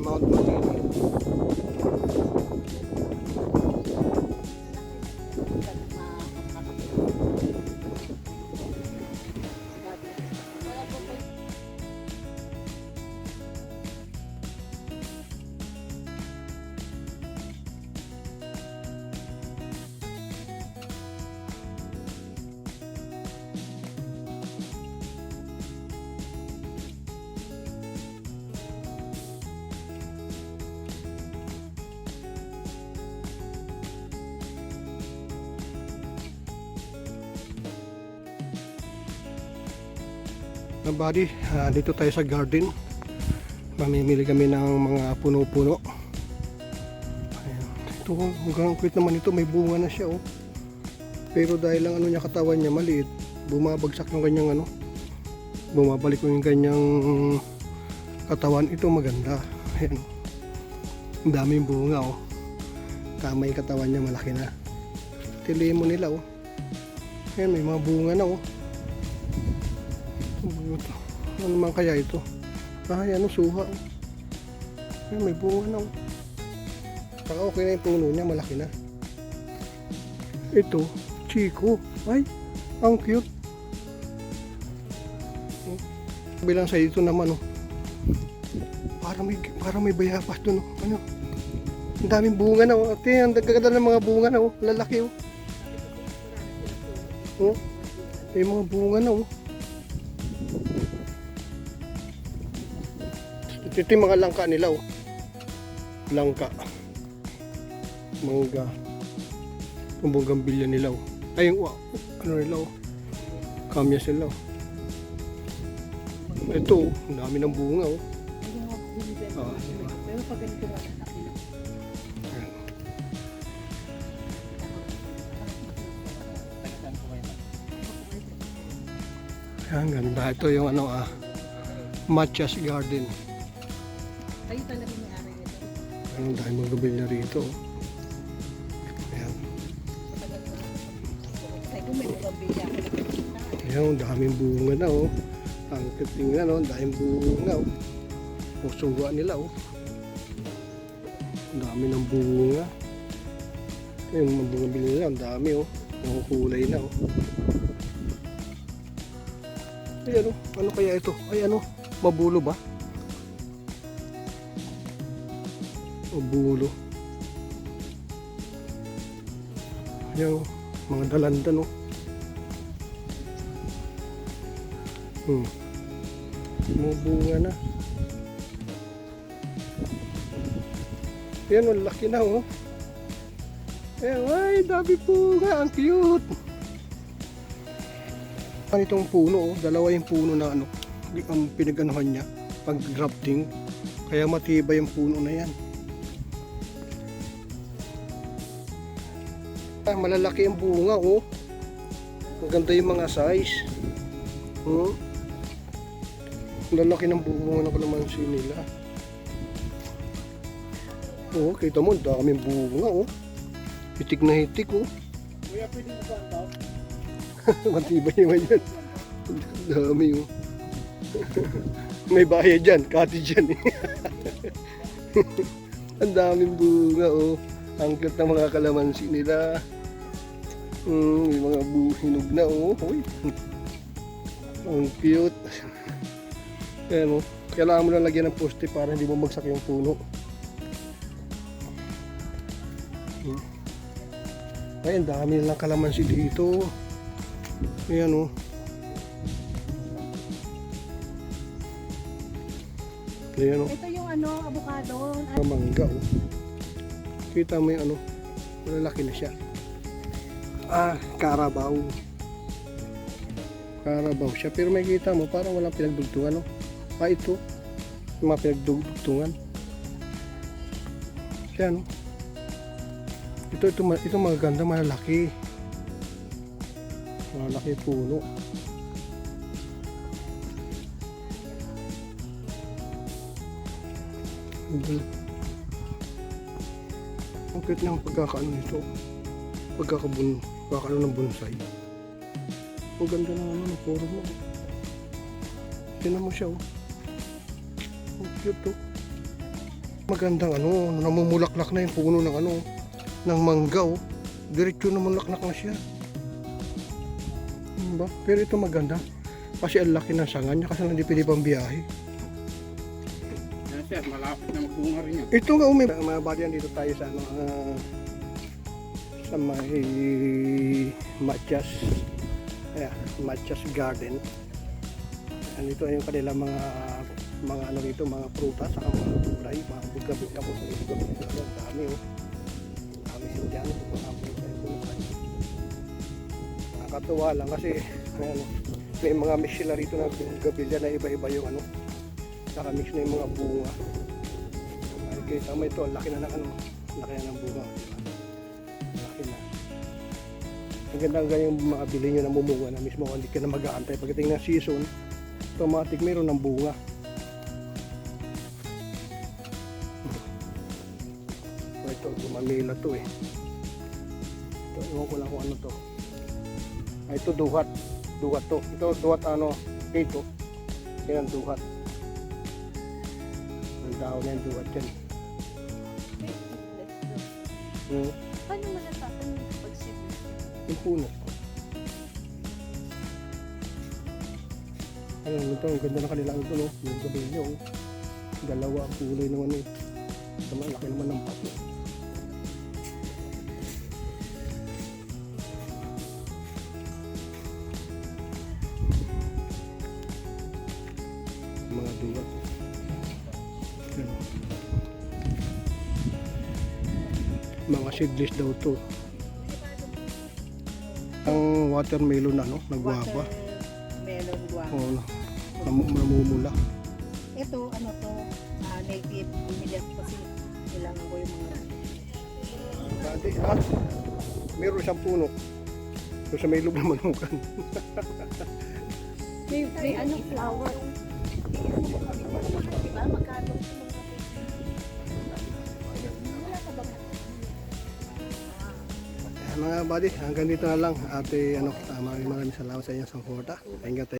Mount Malini. Buddy, dito tayo sa garden. Mamimili kami ng mga puno-puno. Ayan. Ito, hanggang cute naman ito, may bunga na siya, oh. Pero dahil lang ano niya, katawan niya maliit, bumabagsak yung kanyang ano, bumabalik yung kanyang katawan. Ito maganda. Ayan. Ang daming bunga, oh. Tama yung katawan niya, malaki na. Tilimo nila, oh. Ayan, may mga bunga na, oh. Ano naman kaya ito? Ay, ano, suha, oh. Ay, may bunga na, oh. Saka okay na yung puno niya, malaki na. Ito, chiko. Ay, ang cute. Bilang sa ito naman, oh. Parang may bayabas dun, oh. Ano? Ang daming bunga na, oh. Ate, ang gaganda ng mga bunga na, oh. Lalaki, oh. Oh, may mga bunga na, oh. Ito yung mga langka nila, oh. Langka. Mangga. Yung bougainvillea nila, oh. Ay, ano nila, oh. Kamyas nila, oh. Ito, oh. Ang dami ng bunga, oh. Pero pag ganito nga, laki na. Ang ganda. Ito yung ano, Matchas Garden. Kayo talaga may-ari nito. Ang dahil mga gabilya rito. Ayan. Kasi kung may bougainvillea, Ayan, ang daming bunga na, oh. Ang tingnan, oh. Ang daming bunga, oh. O suwa nila, oh. Ang dami ng bunga. Yung mga bunga nila, ang dami, oh. Ang kulay na, oh. Ay, ano kaya ito? Ay, ano? Mabulo ba? Mabulo. Ayan, mga dalandan, oh. Mga bunga na. Ayan, ang laki na, oh. Ayan, ay, dami bunga. Ang cute. Itong puno, oh. Dalawa yung puno na ano, ang pinag-anuhan niya pag grafting, kaya matibay yung puno na yan. Malalaki ang bunga, oh. Maganda yung mga size. Lalaki ng bunga ng kalamansi nila. Oh, kita mo, daming bunga, oh. Hitik na hitik, oh. kuya, pwede mo ba ang tao? Matibay naman yan. Dami, oh. May bahay dyan, cottage dyan, eh. Ang daming bunga, oh. Ang cute ng mga kalamansi nila. May mga hinog na, oh. Uy. Ang cute. Ayan, oh. Kailangan mo lang lagyan ng poste para hindi bumagsak yung puno. Ay, ang dami nilang kalamansi dito. Ayan, oh. Ayan, oh. Ito yung ano, avocado. Mangga, oh. Kita mo yung ano, malalaki na siya. Carabao. Carabao siya, pero may kita mo parang walang pinagdugtungan, no? Ito, yung mga pinagdugtungan. Siya, no? Ito maganda, malalaki. Malalaki puno. Ang cute ng pagkakaano nito. Pagkakaano ng bonsai. Ang ganda ng ano, ng puro mo. Tinan mo siya, oh. Ang cute, oh. Magandang ano, namumulaklak na yung puno ng ano, ng mangga oh. Diretso na mulaklak na siya. Diba? Pero ito maganda. Kasi ang laki ng sanga niya kasi hindi pwede pang biyahe. Yan sir, malapit na magbunga rin yan. Ito nga umi. Mga badiyan dito tayo sa ano, sa may Matias. Ayan, Matias Garden. Andito yung kanilang mga ano dito, mga prutas, saka mga gulay, mga bugabit ako sa bugabit. Ang dami oh. Dami siya dyan. Mga prutas ito. Nakakatuwa lang kasi ayan, may mga mix sila rito na gabilya na iba-iba yung ano. Saka mix na yung mga bunga. Ay, kita mo ito, laki na ng ano, laki na ng bunga. Laki na. Ang ganda ang yung mga bili nyo na mumunga na mismo, hindi ka na mag-aantay. Pagdating ng season, automatic mayroon ng bunga. So, ito, gumamila to eh. Ito, iwan ko lang kung ano to. Ay, ito duhat. Duhat to. Ito duhat ano, ito. Yan ang duhat. Ang dahon na yung duhat yan. Paano malatapan yung pag-sibig? Yung puno. Ayun, ito, ang ganda na kanilang ito, no? Yung gabi nyo, oh. Dalawa ang kulay naman eh. Tama, laki naman ng pato. Mga duwat. Yan. Mga seedless daw to. Ang watermelon ano, nagwaba. Melon guava. O, namumula. Ito, ano to, native millet kasi kailangan ko yung mga Dati, meron siyang puno. Doon sa may loob ng manukan. may ano, flower. Diba, magkano? Wala ka bang Mga buddy, hanggang dito na lang. Ate, ano, maraming salamat sa inyong suporta. Ingat